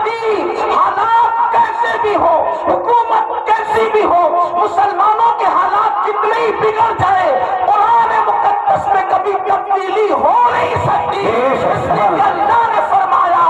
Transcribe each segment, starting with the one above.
بھی حالات کیسے بھی ہو، حکومت کیسی بھی ہو، مسلمانوں کے حالات کتنے ہی بگڑ جائے، قرآن مقدس میں کبھی تبدیلی ہو نہیں سکتی، اس لیے اللہ نے فرمایا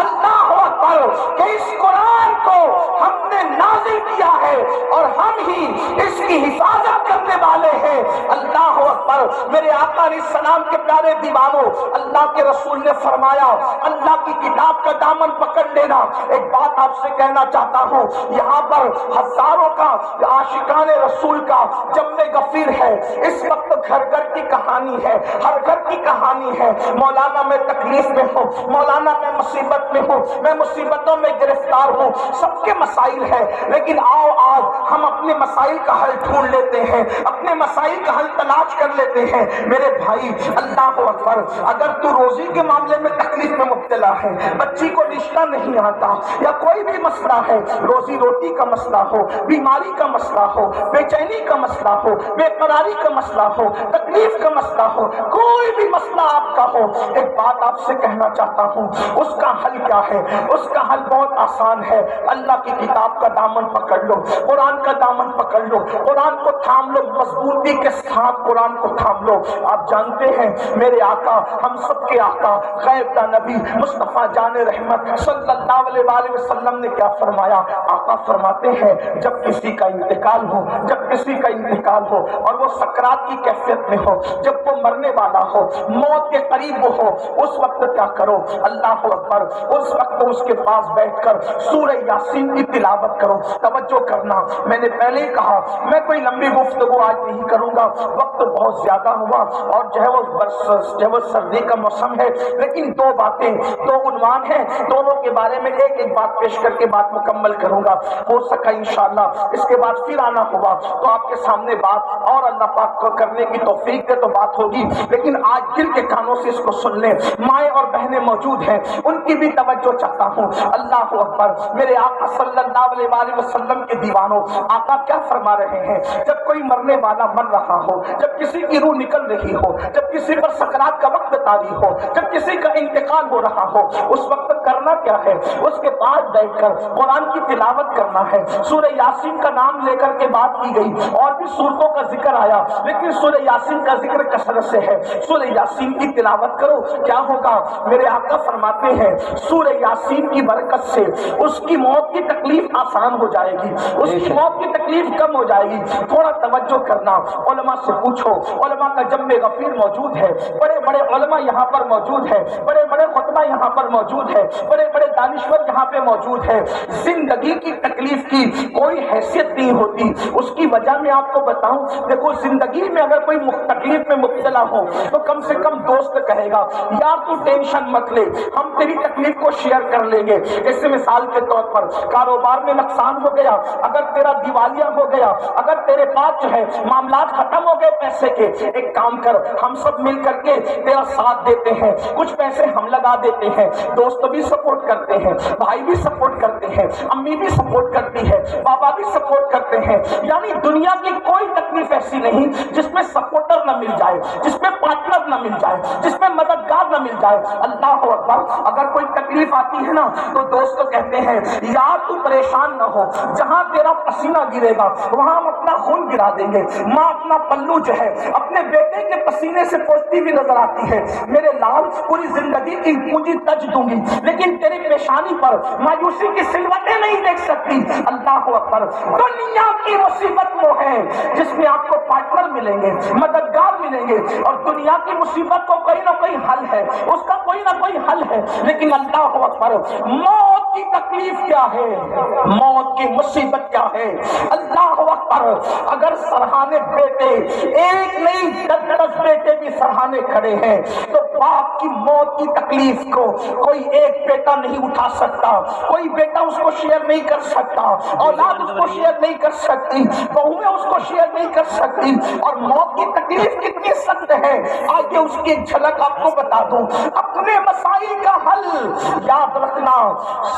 اللہ اکبر کہ اس قرآن کو ہم نے نازل کیا ہے اور ہم ہی اس کی حفاظت کرنے والے ہیں۔ اللہ اکبر۔ میرے آقا علیہ السلام کے پیارے دیوانوں، اللہ کے رسول نے فرمایا اللہ کی کتاب کا دامن پکڑ لینا۔ ایک بات آپ سے کہنا چاہتا ہوں، یہاں پر ہزاروں کا عاشقان رسول کا جمع غفیر ہے، اس وقت گھر گھر کی کہانی ہے، ہر گھر کی کہانی ہے، مولانا میں تکلیف میں ہوں، مولانا میں مصیبت میں ہوں، میں مصیبتوں میں گرفتار ہوں، سب کے مسائل ہیں، لیکن آؤ آج ہم اپنے مسائل کا حل ڈھونڈ لیتے ہیں، اپنے مسائل کا حل تلاش کر لیتے ہیں۔ میرے بھائی اللہ اکبر، اگر تو روزی کے معاملے میں تکلیف میں مبتلا ہے، بچی کو رشتہ نہیں آتا یا کوئی بھی مسئلہ ہے، روزی روٹی کا مسئلہ ہو، بیماری کا مسئلہ ہو، بے چینی کا مسئلہ ہو، بے قراری کا مسئلہ ہو، تکلیف کا مسئلہ ہو، کوئی بھی مسئلہ آپ کا ہو، ایک بات آپ سے کہنا چاہتا ہوں، اس کا حل کیا ہے؟ اس کا حل بہت آسان ہے، اللہ کی کتاب کا دامن پکڑ لو، قرآن کا دامن پکڑ لو، قرآن کو تھام لو، مضبوطی کے ساتھ قرآن کو تھام لو۔ آپ جانتے ہیں میرے آقا، ہم سب کے آقا، غیب کا نبی مصطفیٰ جان رحمت صلی اللہ علیہ وآلہ وسلم نے کیا فرمایا؟ آقا فرماتے ہیں جب کسی کا انتقال ہو، جب کسی کا انتقال ہو اور وہ سکرات کی کیفیت میں ہو، جب وہ مرنے والا ہو، موت کے قریب ہو، اس وقت کیا کرو؟ اللہ اکبر، اس وقت اس کے پاس بیٹھ کر سورہ یاسین کی تلاوت کرو۔ توجہ کرنا، میں نے پہلے ہی کہا میں کوئی لمبی گفتگو آج نہیں کروں گا، وقت بہت زیادہ ہوا اور جو ہے وہ سردی کا موسم ہے، لیکن دو باتیں، دو عنوان ہیں، دونوں کے بارے میں ایک ایک بات پیش کر کے بات مکمل کروں گا، ہو سکا انشاءاللہ اس کے بعد پھر آنا ہوا تو آپ کے سامنے بات اور اللہ پاک کو کرنے کی توفیق دے تو بات ہوگی، لیکن آج دل کے کانوں سے اس کو سن لیں۔ مائیں اور بہنیں موجود ہیں، ان کی بھی توجہ چاہتا ہوں۔ اللہ اکبر، میرے آقا صلی اللہ علیہ وآلہ وسلم کے دیوانوں، آقا کیا فرما رہے ہیں؟ جب کوئی مرنے والا مر رہا ہو، جب کسی کی روح نکل رہی ہو، جب کسی پر سکرات کا وقت طاری ہو، جب کسی کا انتقال ہو رہا ہو، اس وقت کرنا کیا ہے؟ اس کے پاس بیٹھ کر قرآن کی تلاوت کرنا ہے۔ سورہ یاسین کا نام لے کر کے بات کی گئی، اور بھی سورتوں کا ذکر آیا، لیکن سورہ یاسین کا ذکر کثرت سے ہے۔ سورہ یاسین کی تلاوت کرو، کیا ہوگا؟ میرے آقا فرماتے ہیں سورہ یاسین کی برکت سے اس کی موت کی تکلیف آسان ہو جائے گی، اس کی موت کی تکلیف کم ہو جائے گی۔ تھوڑا توجہ کرنا، علماء سے پوچھو، علماء کا جمع غفیر موجود ہے، بڑے بڑے علماء یہاں پر موجود ہے، بڑے بڑے خطبہ یہاں پر موجود ہے، بڑے بڑے دانشور یہاں پہ موجود ہے۔ زندگی کی تکلیف کی کوئی حیثیت نہیں ہوتی، اس کی وجہ میں آپ کو بتاؤں، دیکھو زندگی میں اگر کوئی تکلیف میں مبتلا ہو تو کم سے کم دوست کہے گا یار تو ٹینشن مت لے، ہم تیری تکلیف کو شیئر کر لیں گے۔ اس مثال کے طور پر کاروبار میں نقصان ہو گیا، اگر تیرا دیوالیہ ہو گیا، اگر تیرے پاس جو ہے معاملات ختم ہو گئے پیسے کے، ایک کام کر، ہم سب مل کر کے تیرا ساتھ دیتے ہیں، کچھ پیسے ہم لگا دیتے ہیں، دوست بھی سپورٹ کرتے ہیں، بھائی بھی سپورٹ کرتے ہیں، امی بھی سپورٹ کرتی ہے، بابا بھی سپورٹ کرتے ہیں، یعنی دنیا کی کوئی تکلیف ایسی نہیں جس میں سپورٹر نہ مل جائے، جس میں پارٹنر نہ مل جائے، جس میں مددگار نہ مل جائے۔ اللہ اکبر، اگر کوئی تکلیف آتی ہے نا تو دوست کہتے ہیں یار تو پریشان نہ ہو، جہاں تیرا پسینہ گرے گا وہاں ہم اپنا خون گرا دیں گے۔ ماں اپنا پلو جو ہے اپنے بیٹے کے پسینے سے پوچھتی ہوئی نظر آتی ہے، میرے لال پوری زندگی کی پونجی تج دوں گی لیکن تیری پیشانی پر مایوسی کی سلوٹیں نہیں دیکھ سکتی۔ اللہ اکبر، دنیا کی مصیبت وہ ہے جس میں آپ کو پارٹنر ملیں گے، مددگار ملیں گے، اور دنیا کی مصیبت کو کوئی نہ کوئی حل ہے، اس کا کوئی نہ کوئی حل ہے، لیکن اللہ اکبر، موت کی تکلیف کیا ہے، موت کی مصیبت کیا ہے؟ اللہ اکبر، اگر سرہانے بیٹے ایک نہیں 10 بیٹے بھی سرہانے کھڑے ہیں تو باپ کی موت کی تکلیف کو کوئی ایک بیٹا نہیں اٹھا سکتا، کوئی بیٹا اس کو شیئر نہیں کر سکتا، اولاد اس کو شیئر نہیں کر سکتی، بہویں اس کو شیئر نہیں کر سکتی۔ اور موت کی تکلیف کتنی سخت ہے، آگے اس کی ایک جھلک آپ کو بتا دوں۔ اپنے مسائل کا حل یاد رکھنا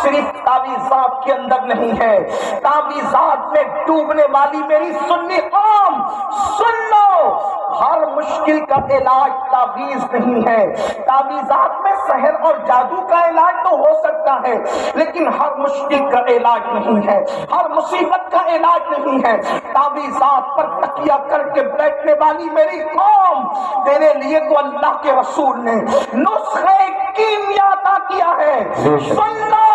صرف تعویذات کے اندر نہیں ہے، تعویذات میں ڈوبنے والی میری سنی قوم سن لو، ہر مشکل کا علاج تعویذ نہیں ہے، تعویذات میں سحر اور جادو کا علاج تو تو ہو سکتا ہے، لیکن ہر مشکل کا علاج نہیں ہے، ہر مصیبت کا علاج نہیں ہے۔ تعویذات پر تکیہ کر کے بیٹھنے والی میری قوم، تیرے لیے تو اللہ کے رسول نے نسخے کیمیا عطا کیا ہے۔ سن لو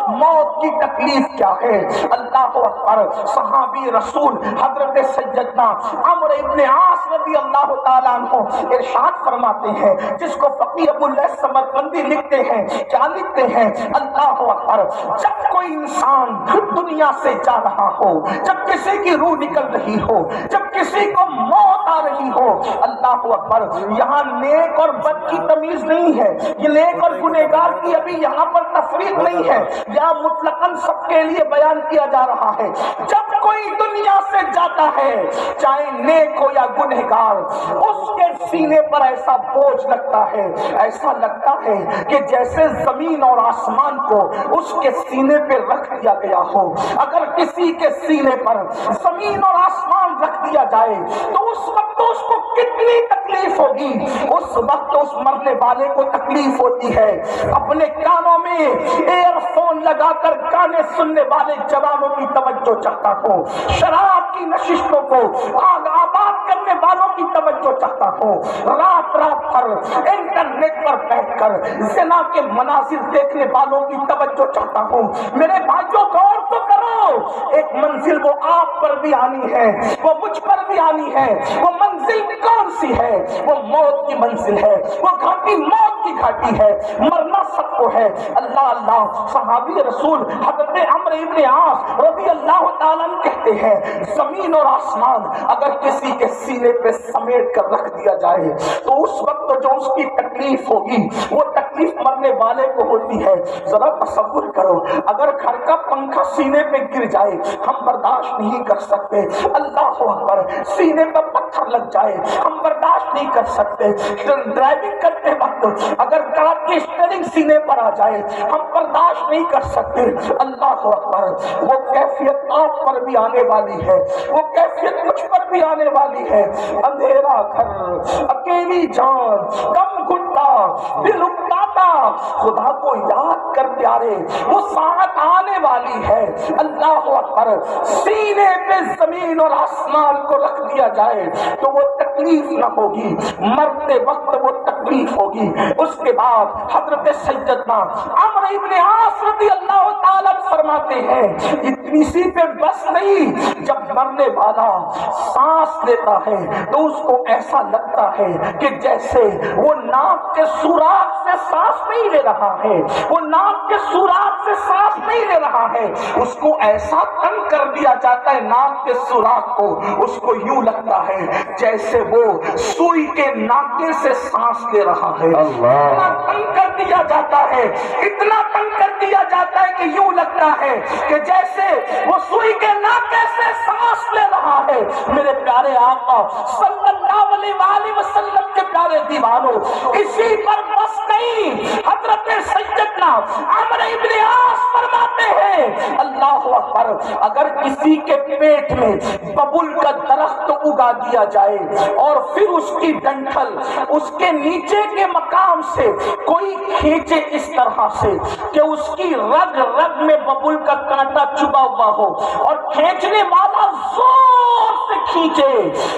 موت کی تکلیف کیا ہے۔ اللہ اکبر۔ صحابی رسول حضرت سیدنا عمرو ابن عاص رضی اللہ تعالیٰ عنہ ارشاد فرماتے ہیں، جس کو فقیہ ابو اللیث سمرقندی لکھتے ہیں، کیا لکھتے ہیں؟ اللہ اکبر، جب کوئی انسان دنیا سے جا رہا ہو، جب کسی کی روح نکل رہی ہو، جب کسی کو موت آ رہی ہو، اللہ اکبر، یہاں نیک اور بد کی تمیز نہیں ہے، یہ نیک اور گنہگار کی ابھی یہاں پر تفریق نہیں ہے، یا مطلقاً سب کے لیے بیان کیا جا رہا ہے۔ جب کوئی دنیا سے جاتا ہے، چاہے نیک ہو یا گنہگار، اس کے سینے پر ایسا بوجھ لگتا ہے، ایسا لگتا ہے کہ جیسے زمین اور آسمان کو اس کے سینے پہ رکھ دیا گیا ہو۔ اگر کسی کے سینے پر زمین اور آسمان رکھ دیا جائے تو اس وقت اس کو کتنی تکلیف ہوگی، اس وقت اس مرنے والے کو تکلیف ہوتی ہے۔ اپنے کانوں میں ایئر فون لگا کر گانے سننے والے جوانوں کی توجہ چاہتا ہوں، شراب کی نشستوں کو آباد کرنے والوں کی توجہ چاہتا ہوں، رات رات بھر انٹرنیٹ پر بیٹھ کر زنا کے مناظر دیکھنے والوں کی توجہ چاہتا ہوں۔ میرے بھائیوں غور تو کرو، ایک منزل وہ آپ پر بھی آنی ہے، وہ مجھ پر بھی آنی ہے۔ وہ منزل کون سی ہے؟ وہ موت کی منزل ہے، وہ گھاٹی موت کی گھاٹی ہے، مرنا سب کو ہے۔ اللہ اللہ، صحابی رسول حضرت عمرو ابن عاص رضی اللہ تعالیٰ عنہ کہتے ہیں، زمین اور آسمان اگر کسی کے سینے پہ سمیٹ کر رکھ دیا جائے تو اس وقت جو اس کی تکلیف ہوگی وہ تکلیف مرنے والے کو ہوتی ہے۔ ذرا تصور کرو، اگر گھر کا پنکھا سینے پہ گر جائے ہم برداشت نہیں کر سکتے، اللہ اکبر، سینے پہ پتھر لگ جائے ہم برداشت نہیں کر سکتے، ڈرائیونگ کرتے وقت اگر کار کی اسٹیئرنگ سینے پر آ جائے ہم برداشت نہیں کر سکتے۔ اللہ اکبر، وہ کیفیت آپ پر بھی آنے والی ہے، وہ کیفیت مجھ پر بھی آنے والی ہے۔ اندھیرا گھر، اکیلی جان، کم گھٹا، دل اکتاتا، خدا کو یاد کر پیارے، وہ ساعت آنے والی ہے۔ اللہ اکبر، سینے پہ زمین اور آسمان کو رکھ دیا جائے تو وہ تکلیف نہ ہوگی، مرتے وقت وہ تکلیف ہوگی۔ اس کے بعد حضرت سیدنا عمرو ابن عاص رضی اللہ تعالیٰ فرماتے ہیں، اتنی سی پہ بس نہیں، جب مرنے والا سانس لیتا ہے تو اس کو ایسا لگتا ہے کہ جیسے وہ ناک کے سوراخ سے سانس نہیں لے رہا ہے، وہ ناک کے سوراخ سے سانس نہیں لے رہا ہے، اس کو ایسا تنگ کر دیا جاتا ہے ناک کے سوراخ کو، اس کو یوں لگتا ہے جیسے وہ سوئی کے ناکے سے سانس لے رہا ہے۔ اتنا تنگ کر دیا جاتا ہے، اتنا تنگ کر دیا جاتا ہے کہ یوں لگتا ہے کہ جیسے وہ سوئی کے ناکے سے سانس لے رہا ہے۔ میرے پیارے آقا صلی اللہ علیہ وسلم کے پیارے دیوانوں، اسی پر بس نہیں، حضرت سیدنا عمرو ابن عاص فرماتے ہیں، اللہ اکبر، اگر کسی کے پیٹ میں ببول کا درخت اگا دیا جائے اور پھر اس کی ڈنٹل اس کے نیچے کے مقام سے کوئی کھینچے اس طرح سے کہ اس کی رگ رگ میں ببول کا کانٹا چبھا ہوا ہو اور کھینچنے والا زور سے کھینچے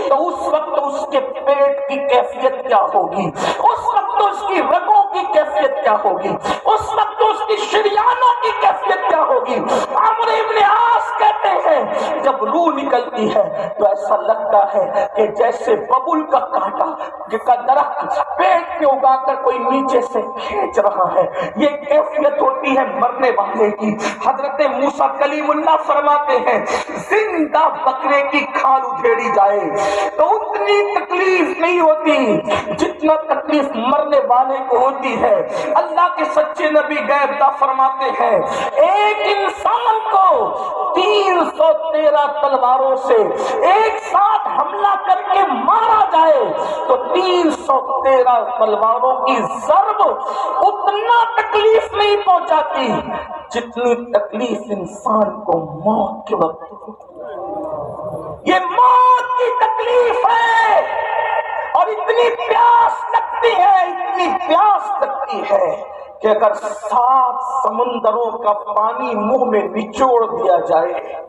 تو اس وقت اس کے پیٹ کی کیفیت کیا ہوگی، اس وقت اس کی رگوں کی کیفیت کیا ہوگی، اس وقت اس کی شریانوں کی کیفیت کیا ہوگی۔ عمرو ابن عاص کہتے ہیں جب روح نکلتی ہے تو ایسا لگتا ہے کہ جیسے ببول کا کانٹا کا درخت پیٹ میں اگا کر کوئی نیچے سے کھینچ رہا ہے، یہ کیفیت ہوتی ہے مرنے والے کی۔ حضرت موسیٰ کلیم اللہ فرماتے ہیں، زندہ بکرے کی کھال ادھیڑی جائے تو اتنی تکلیف نہیں ہوتی جتنا تکلیف مرنے والے کو ہوتی ہے۔ اللہ کے سچے نبی غیب دا فرماتے ہیں، ایک انسان کو 313 تلواروں سے ایک ساتھ حملہ کر کے مارا جائے تو 313 تلواروں کی ضرب اتنا تکلیف نہیں پہنچاتی جتنی تکلیف انسان کو موت کے وقت ہوتی۔ یہ موت کی تکلیف ہے اور اتنی پیاس لگتی ہے، اتنی پیاس لگتی ہے کہ اگر 7 سمندروں کا پانی منہ میں نچوڑ دیا جائے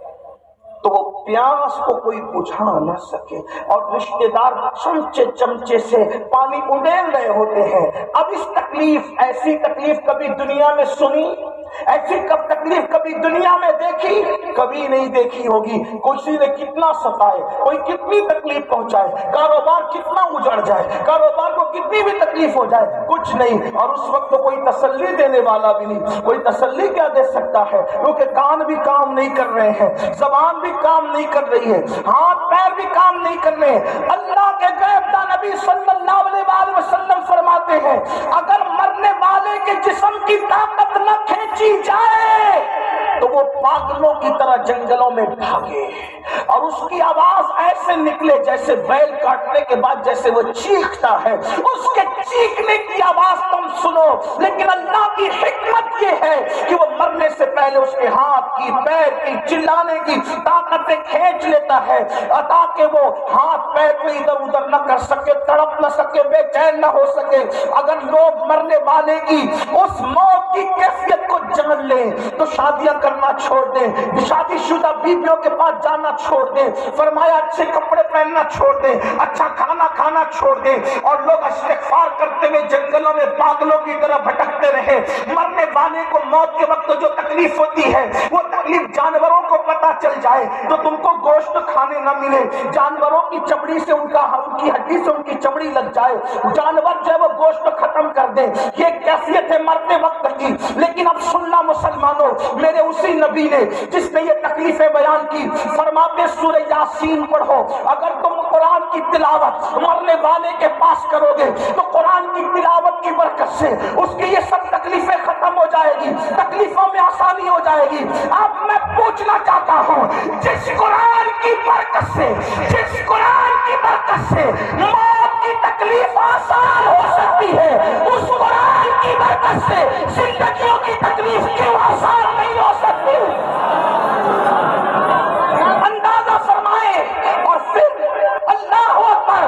تو وہ پیاس کو کوئی بجھا نہ سکے، اور رشتے دار چمچے چمچے سے پانی اڈیل رہے ہوتے ہیں۔ اب اس تکلیف، ایسی تکلیف کبھی دنیا میں سنی؟ ایسی تکلیف کبھی دنیا میں دیکھی؟ کبھی نہیں دیکھی ہوگی۔ کسی نے کتنا ستائے، کوئی کتنی تکلیف پہنچائے، کاروبار کتنا اجڑ جائے، کاروبار کو کتنی بھی تکلیف ہو جائے، کچھ نہیں، اور اس وقت کوئی تسلی دینے والا بھی نہیں۔ کوئی تسلی کیا دے سکتا ہے؟ کیونکہ کان بھی کام نہیں کر رہے ہیں، زبان بھی کام نہیں کر رہی ہے، ہاتھ پیر بھی کام نہیں کر رہے ہیں۔ اللہ کے غیب داں نبی صلی اللہ علیہ وسلم فرماتے ہیں اگر مرنے والے کے جسم کی طاقت نہ کھینچی جائے تو وہ پاگلوں کی طرح جنگلوں میں بھاگے، اور اس کی آواز ایسے نکلے جیسے بیل کاٹنے کے بعد جیسے وہ چیختا ہے، اس کے چیخنے کی آواز تم سنو۔ لیکن اللہ کی حکمت یہ ہے کہ وہ مرنے سے پہلے اس کے ہاتھ کی، پیر کی، چلانے کی طاقتیں کھینچ لیتا ہے تاکہ وہ ہاتھ پیر کو ادھر ادھر نہ کر سکے، تڑپ نہ سکے، بے چین نہ ہو سکے۔ اگر لوگ مرنے والے کی اس موت کی کیفیت کو جان لیں تو شادیاں کرنا چھوڑ دیں، شادی شدہ بیویوں کے پاس جانا چھوڑ دیں، فرمایا اچھے کپڑے پہننا چھوڑ دیں، اچھا کھانا کھانا چھوڑ دیں، اور لوگ استغفار کرتے ہوئے جنگلوں میں پاگلوں کی طرح بھٹکتے رہے۔ مرنے والے کو موت کے وقت جو تکلیف ہوتی ہے وہ تکلیف جانوروں کو پتہ چل جائے تو تم کو گوشت کھانے نہ ملے، جانوروں کی چمڑی سے ان کی ہڈی سے ان کی چمڑی لگ جائے، جانور جو ہے وہ گوشت ختم کر دے، یہ کیفیت ہے مرتے وقت کی۔ لیکن اب سننا مسلمانوں، میرے اسی نبی نے جس نے یہ تکلیفیں بیان کی، فرماتے سورہ یاسین پڑھو، اگر تم قرآن کی تلاوت مرنے والے کے پاس کرو گے تو قرآن کی تلاوت کی برکت سے اس کی یہ سب تکلیفیں ختم ہو جائے گی، تکلیفوں میں آسانی ہو جائے گی۔ اب میں پوچھنا چاہتا ہوں، جس قرآن کی برکت سے، جس قرآن کی برکت سے موت کی تکلیف آسان ہو سکتی ہے، اس قرآن کی برکت سے زندگیوں کی تکلیف کیوں آسان نہیں ہو سکتی؟ اندازہ فرمائے۔ اور پھر اللہ اکبر،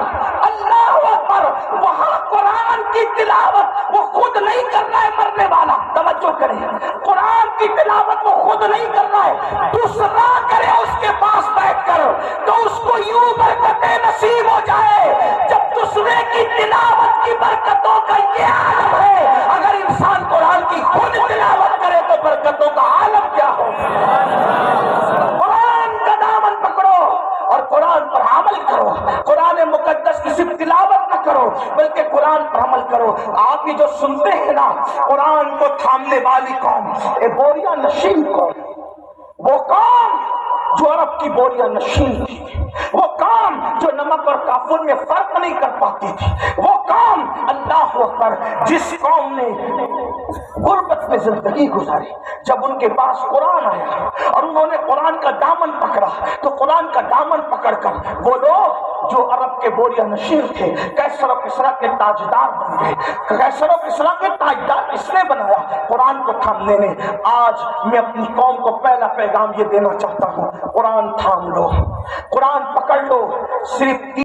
اللہ اکبر، وہاں قرآن کی تلاوت وہ خود نہیں کر رہا ہے مرنے والا، توجہ کریں، قرآن کی تلاوت وہ خود نہیں کر رہا ہے، دوسرا کرے اس کے پاس بیٹھ کر، تو اس کو یوں برکتیں نصیب ہو جائے۔ جب دوسرے کی تلاوت کی برکتوں کا یہ عالم ہے، اگر انسان قرآن کی خود تلاوت کرے تو برکتوں کا عالم کیا ہو؟ قرآن کا دامن پکڑو اور قرآن پر عمل کرو، قرآن مقدس کی صرف تلاوت نہ کرو بلکہ قرآن پر عمل کرو۔ آپ یہ جو سنتے ہیں نا، قرآن کو تھامنے والی قوم، بوریا نشین قوم، وہ قوم جو عرب کی بوریا نشین تھی، وہ قوم جو نمک اور کافر میں فرق نہیں کر پاتی تھی، وہ قوم اللہ اکبر جس قوم نے غربت میں زندگی گزاری، جب ان کے پاس قرآن آیا اور انہوں نے قرآن کا دامن پکڑا تو قرآن کا دامن پکڑ کر وہ لوگ جو عرب کے بوریا نشین تھے کیسر و کسریٰ کے تاجدار بن گئے۔ کیسر و کسریٰ کے تاجدار کس نے بنایا؟ قرآن کو تھامنے نے۔ آج میں اپنی قوم کو پہلا پیغام یہ دینا چاہتا ہوں، قرآن تھام لو، قرآن پکڑ لو، صرف